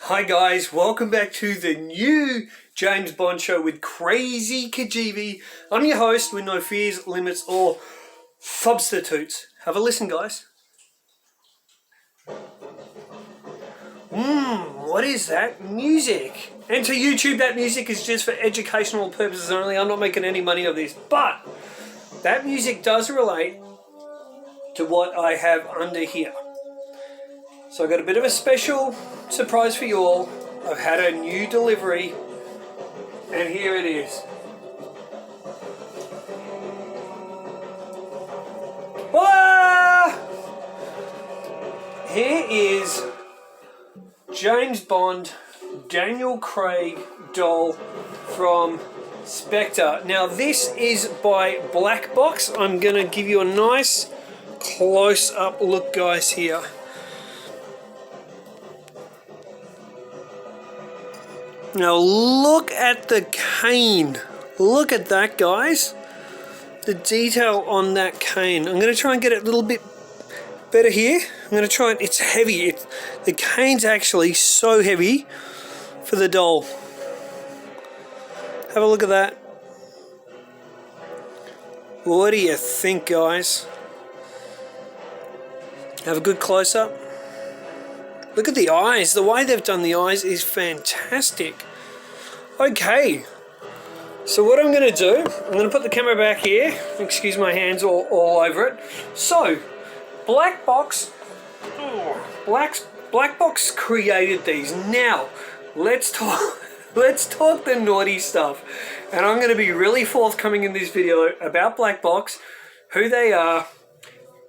Hi guys, welcome back to the new James Bond show with Krazy Kajeevie. I'm your host with no fears, limits or substitutes. Have a listen guys. What is that music? And to YouTube that music is just for educational purposes only. I'm not making any money of this, but that music does relate to what I have under here. So I got a bit of a special surprise for you all. I've had a new delivery and here it is. Voila! Here is James Bond Daniel Craig doll from Spectre. Now this is by Black Box. I'm going to give you a nice close-up look guys here. Now look at the cane. Look at that guys. The detail on that cane. I'm going to try and get it a little bit better here. I'm going to try and, it's heavy. The cane's actually so heavy for the doll. Have a look at that. What do you think guys? Have a good close-up. Look at the eyes. The way they've done the eyes is fantastic. Okay. So what I'm going to do, I'm going to put the camera back here. Excuse my hands all over it. So, Black Box created these. Now, let's talk the naughty stuff. And I'm going to be really forthcoming in this video about Black Box, who they are,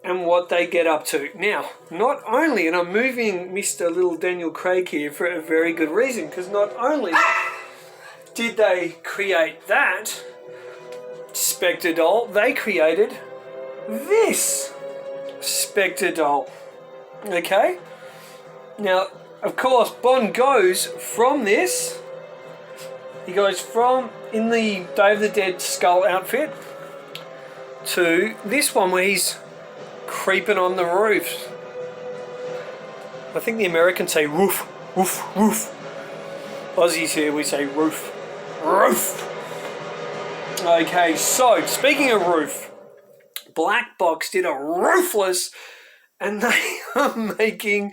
and what they get up to. Now, not only, and I'm moving Mr. Little Daniel Craig here for a very good reason, because not only did they create that Spectre doll, they created this Spectre doll. Okay? Now, of course, Bond goes from this, he goes from in the Day of the Dead skull outfit to this one where he's creeping on the roof. I think the Americans say roof, roof, roof. Aussies here we say roof, roof. Okay, so speaking of roof, Black Box did a roofless and they are making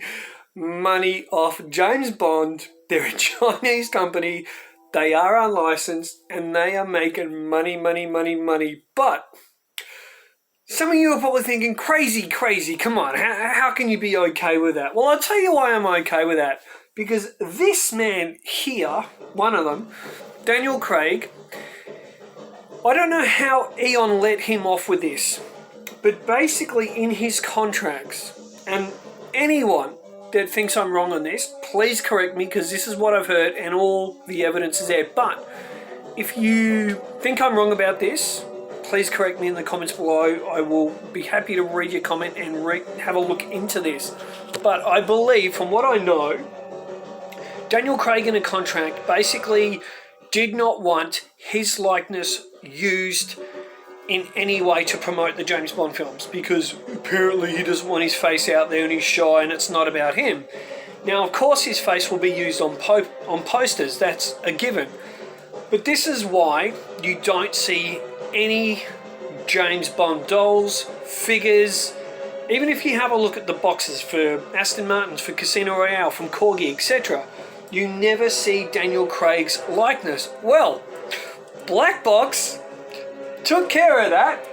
money off James Bond. They're a Chinese company. They are unlicensed and they are making money, money, money, money. But some of you are probably thinking, crazy, come on, how can you be okay with that? Well, I'll tell you why I'm okay with that. Because this man here, one of them, Daniel Craig, I don't know how Eon let him off with this, but basically in his contracts, and anyone that thinks I'm wrong on this, please correct me because this is what I've heard and all the evidence is there. But if you think I'm wrong about this, please correct me in the comments below. I will be happy to read your comment and have a look into this. But I believe, from what I know, Daniel Craig in a contract basically did not want his likeness used in any way to promote the James Bond films, because apparently he doesn't want his face out there and he's shy and it's not about him. Now, of course, his face will be used on posters. That's a given. But this is why you don't see any James Bond dolls, figures. Even if you have a look at the boxes for Aston Martins, for Casino Royale, from Corgi, etc., you never see Daniel Craig's likeness. Well, Black Box took care of that.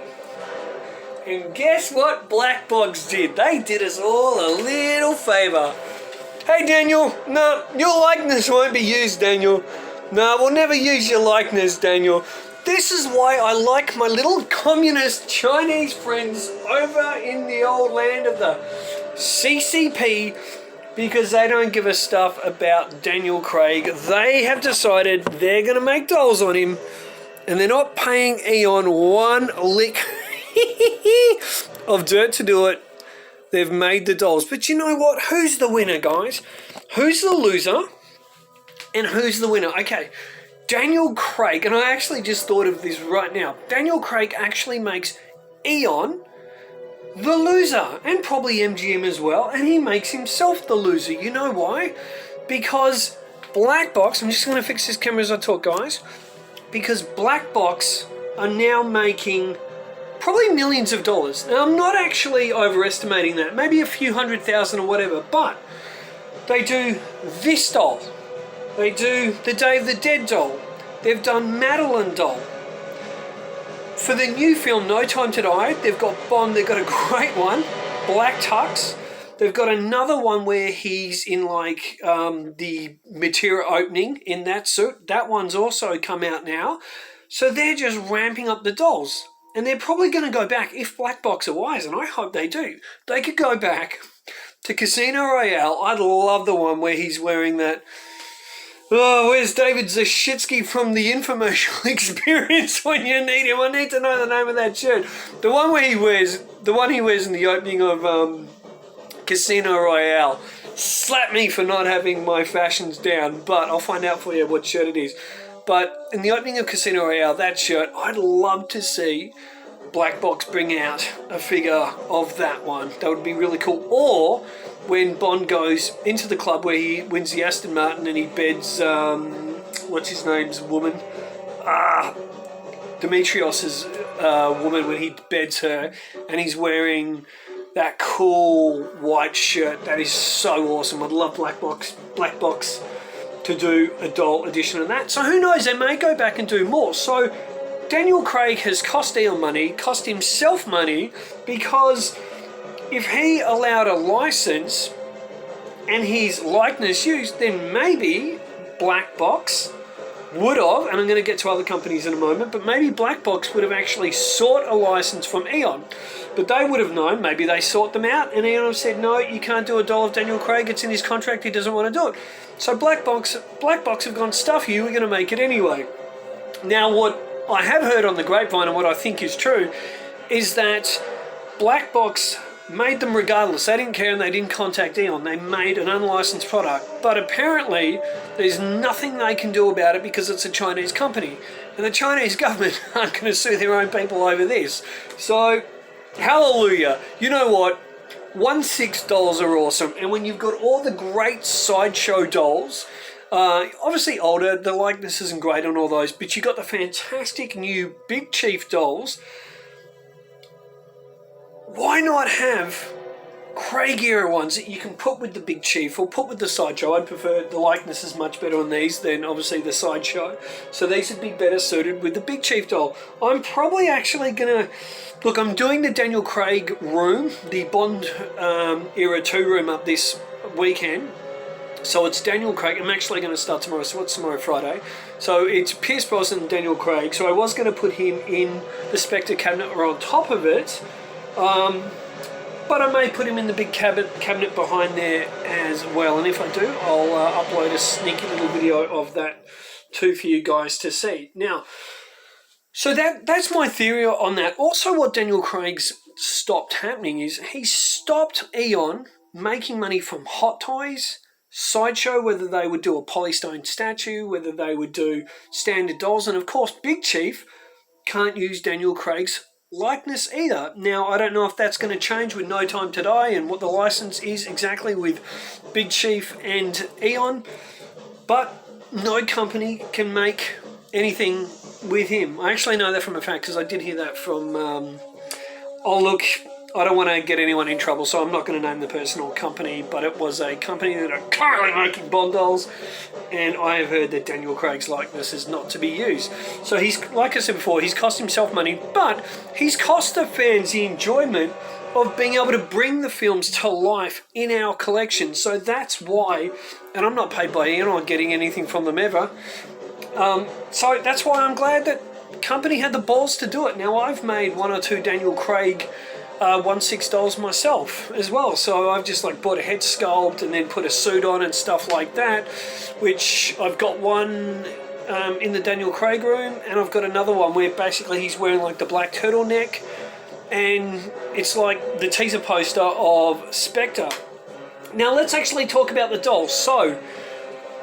And guess what Black Box did? They did us all a little favour. Hey Daniel, no, your likeness won't be used, Daniel. No, we'll never use your likeness, Daniel. This is why I like my little communist Chinese friends over in the old land of the CCP, because they don't give a stuff about Daniel Craig. They have decided they're going to make dolls on him, and they're not paying Eon one lick of dirt to do it. They've made the dolls. But you know what? Who's the winner, guys? Who's the loser? And who's the winner? Okay, Daniel Craig, and I actually just thought of this right now. Daniel Craig actually makes Eon the loser, and probably MGM as well, and he makes himself the loser. You know why? because Black Box, I'm just going to fix this camera as I talk, guys, because Black Box are now making probably millions of dollars. Now, I'm not actually overestimating that, maybe a few $100,000 or whatever, but they do this doll, they do the Day of the Dead doll, they've done Madeline doll. For the new film No Time to Die, they've got Bond, they've got a great one, Black Tux. They've got another one where he's in like the material opening in that suit. That one's also come out now. So they're just ramping up the dolls. And they're probably going to go back, if Black Box are wise, and I hope they do, they could go back to Casino Royale. I'd love the one where he's wearing that, oh, where's David Zashitsky from the infomercial experience when you need him? I need to know the name of that shirt. The one where he wears, the one he wears in the opening of Casino Royale. Slap me for not having my fashions down, but I'll find out for you what shirt it is. But in the opening of Casino Royale, that shirt, I'd love to see Black Box bring out a figure of that one. That would be really cool. Or when Bond goes into the club where he wins the Aston Martin and he beds, what's his name's woman? Demetrios's woman, when he beds her and he's wearing that cool white shirt. That is so awesome. I'd love Black Box to do a doll edition of that. So who knows, they may go back and do more. So Daniel Craig has cost Eon money, cost himself money, because if he allowed a license and his likeness used, then maybe Black Box would have, and I'm going to get to other companies in a moment, but maybe Black Box would have actually sought a license from Eon. But they would have known, maybe they sought them out, and Eon have said, no, you can't do a doll of Daniel Craig, it's in his contract, he doesn't want to do it. So Black Box have gone, stuff you, we're going to make it anyway. Now, what I have heard on the grapevine, and what I think is true, is that Black Box made them regardless. They didn't care and they didn't contact Eon. They made an unlicensed product. But apparently, there's nothing they can do about it because it's a Chinese company. And the Chinese government aren't going to sue their own people over this. So, hallelujah. You know what? 1/6 dolls are awesome. And when you've got all the great sideshow dolls, obviously older, the likeness isn't great on all those, but you got the fantastic new Big Chief dolls. Why not have Craig era ones that you can put with the Big Chief or put with the Sideshow? I'd prefer, the likeness is much better on these than obviously the Sideshow. So these would be better suited with the Big Chief doll. I'm probably actually going to, look, I'm doing the Daniel Craig room, the Bond era 2 room up this weekend. So it's Daniel Craig. I'm actually going to start tomorrow. So what's tomorrow? Friday. So it's Pierce Brosnan and Daniel Craig. So I was going to put him in the Spectre cabinet or on top of it. But I may put him in the big cabinet behind there as well. And if I do, I'll upload a sneaky little video of that too for you guys to see. Now, so that's my theory on that. Also, what Daniel Craig's stopped happening is he stopped Eon making money from Hot Toys, Sideshow, whether they would do a polystone statue, whether they would do standard dolls, and of course Big Chief can't use Daniel Craig's likeness either. Now, I don't know if that's going to change with No Time to Die and what the license is exactly with Big Chief and Eon, but no company can make anything with him. I actually know that from a fact because I did hear that from, oh look, I don't want to get anyone in trouble, so I'm not going to name the person or company, but it was a company that are currently making Bond dolls, and I have heard that Daniel Craig's likeness is not to be used. So he's, like I said before, he's cost himself money, but he's cost the fans the enjoyment of being able to bring the films to life in our collection. So that's why, and I'm not paid by Ian, I'm not getting anything from them ever, so that's why I'm glad that the company had the balls to do it. Now, I've made 1 or 2 Daniel Craig 1/6 dolls myself as well, so I've just like bought a head sculpt and then put a suit on and stuff like that, which I've got one in the Daniel Craig room, and I've got another one where basically he's wearing like the black turtleneck, and it's like the teaser poster of Spectre. Now let's actually talk about the dolls. So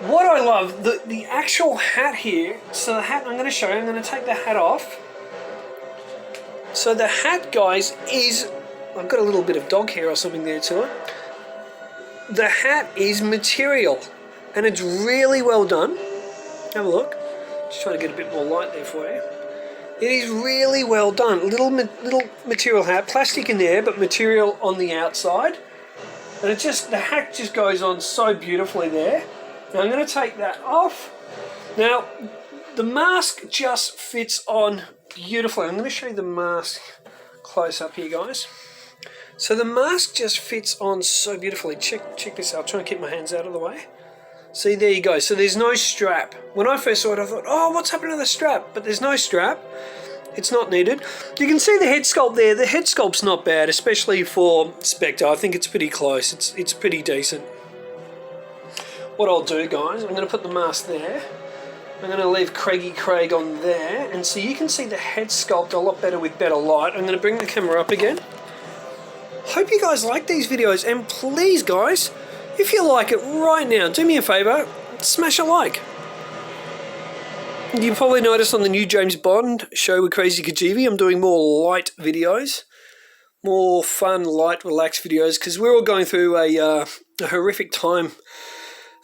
what I love, the actual hat here, so the hat I'm going to show you, I'm going to take the hat off. So the hat, guys, is, I've got a little bit of dog hair or something there to it. The hat is material. and it's really well done. Have a look. Just trying to get a bit more light there for you. It is really well done. Little material hat, plastic in there, but material on the outside. And the hack just goes on so beautifully there. Now I'm going to take that off. Now, the mask just fits on beautifully. I'm going to show you the mask close up here, guys. So the mask just fits on so beautifully. Check this out. I'll try and keep my hands out of the way. See, there you go. So there's no strap. When I first saw it, I thought, oh, what's happened to the strap? But there's no strap. It's not needed. You can see the head sculpt there. The head sculpt's not bad, especially for Spectre. I think it's pretty close. It's pretty decent. What I'll do, guys, I'm going to put the mask there. I'm going to leave Craigie Craig on there. And so you can see the head sculpt a lot better with better light. I'm going to bring the camera up again. Hope you guys like these videos. And please, guys, if you like it right now, do me a favour, smash a like. You probably noticed on the new James Bond show with Krazy Kajeevie, I'm doing more light videos, more fun, light, relaxed videos, because we're all going through a horrific time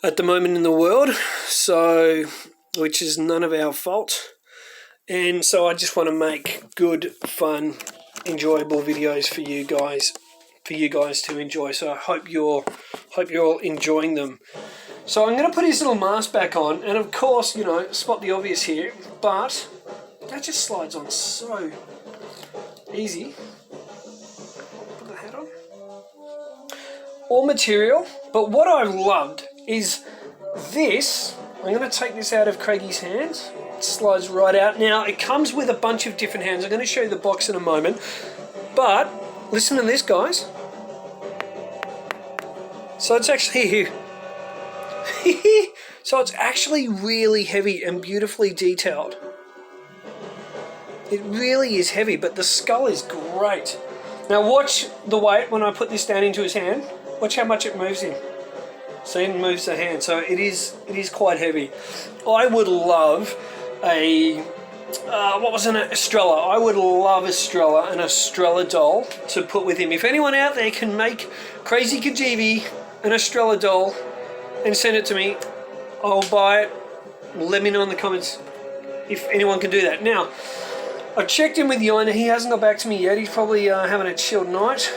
at the moment in the world, so which is none of our fault. And so I just want to make good, fun, enjoyable videos for you guys to enjoy. So I hope you're all enjoying them. So I'm going to put his little mask back on, and of course, you know, spot the obvious here, but that just slides on so easy. Put the hat on. All material, but what I've loved is this. I'm going to take this out of Craigie's hands. It slides right out. Now, it comes with a bunch of different hands. I'm going to show you the box in a moment, but listen to this, guys. So it's actually so it's actually really heavy and beautifully detailed. It really is heavy, but the skull is great. Now watch the weight when I put this down into his hand. Watch how much it moves him. See, it moves the hand. So it is quite heavy. I would love a Estrella. I would love an Estrella doll to put with him. If anyone out there can make Krazy Kajeevie an Estrella doll and send it to me, I'll buy it. Let me know in the comments if anyone can do that. Now, I checked in with the owner. He hasn't got back to me yet. He's probably having a chilled night.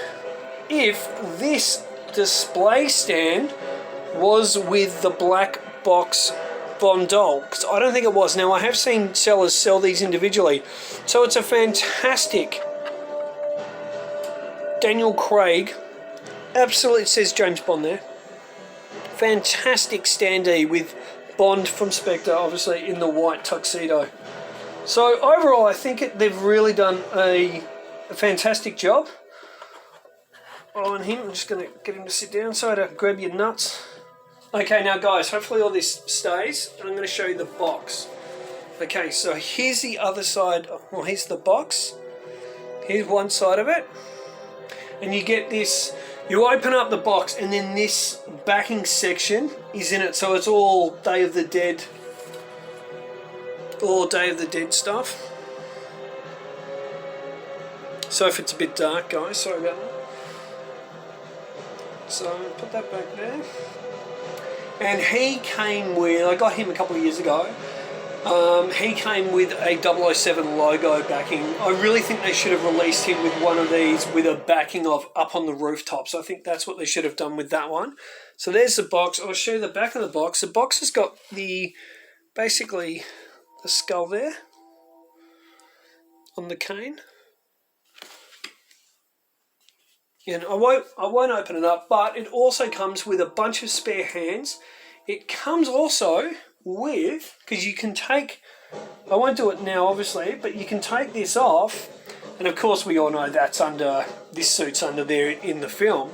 If this display stand was with the black box Bond doll, because I don't think it was. Now, I have seen sellers sell these individually. So it's a fantastic Daniel Craig. Absolutely, it says James Bond there. Fantastic standee with Bond from Spectre, obviously in the white tuxedo. So overall, I think they've really done a fantastic job on him. I'm just going to get him to sit down so to grab your nuts. Okay, now guys, hopefully all this stays. I'm going to show you the box. Okay, so here's the other side. Well, here's the box. Here's one side of it. And you get this. You open up the box and then this backing section is in it. So it's all Day of the Dead. All Day of the Dead stuff. So if it's a bit dark, guys, sorry about that. So put that back there. And he came with, I got him a couple of years ago. He came with a 007 logo backing. I really think they should have released him with one of these with a backing of Up on the Rooftops. I think that's what they should have done with that one. So there's the box. I'll show you the back of the box. The box has got basically the skull there on the cane. And I won't open it up, but it also comes with a bunch of spare hands. It comes also with, because you can take, I won't do it now obviously, but you can take this off, and of course we all know that's under, this suit's under there in the film.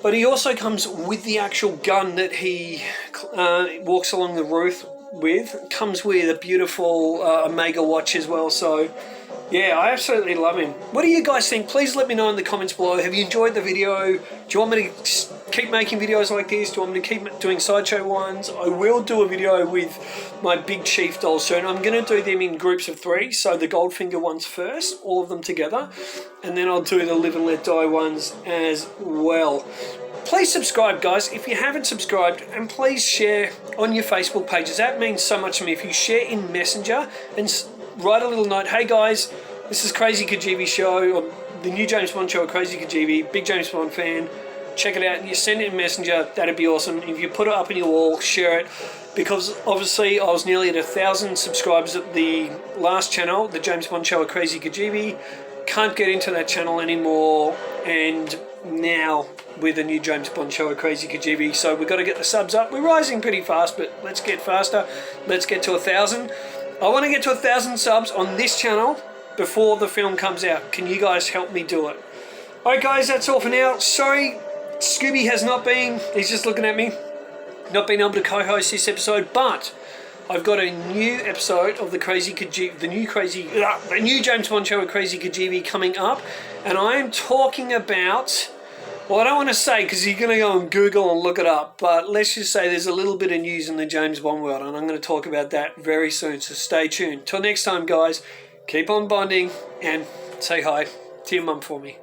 But he also comes with the actual gun that he walks along the roof with. It comes with a beautiful Omega watch as well, so yeah, I absolutely love him. What do you guys think? Please let me know in the comments below. Have you enjoyed the video? Do you want me to keep making videos like this? Do you want me to keep doing sideshow ones? I will do a video with my Big Chief dolls soon. I'm going to do them in groups of 3. So the Goldfinger ones first, all of them together. And then I'll do the Live and Let Die ones as well. please subscribe, guys, if you haven't subscribed, and please share on your Facebook pages. That means so much to me. If you share in Messenger and write a little note, hey guys, this is Krazy Kajeevie show, or the new James Bond show, Krazy Kajeevie, big James Bond fan. Check it out, and you send it in Messenger. That'd be awesome. If you put it up in your wall, share it, because obviously I was nearly at 1,000 subscribers at the last channel, the James Bond show, Krazy Kajeevie. Can't get into that channel anymore, and now with the new James Bond show, Krazy Kajeevie. So we've got to get the subs up. We're rising pretty fast, but let's get faster. Let's get to 1,000. I want to get to 1,000 subs on this channel before the film comes out. Can you guys help me do it? Alright guys, that's all for now. Sorry, Scooby has not been, he's just looking at me, not been able to co-host this episode, but I've got a new episode of the Krazy Kajeevie, the new James Bond show with Krazy Kajeevie coming up, and I am talking about, well, I don't want to say because you're going to go on Google and look it up, but let's just say there's a little bit of news in the James Bond world, and I'm going to talk about that very soon, so stay tuned. Till next time, guys, keep on bonding, and say hi to your mum for me.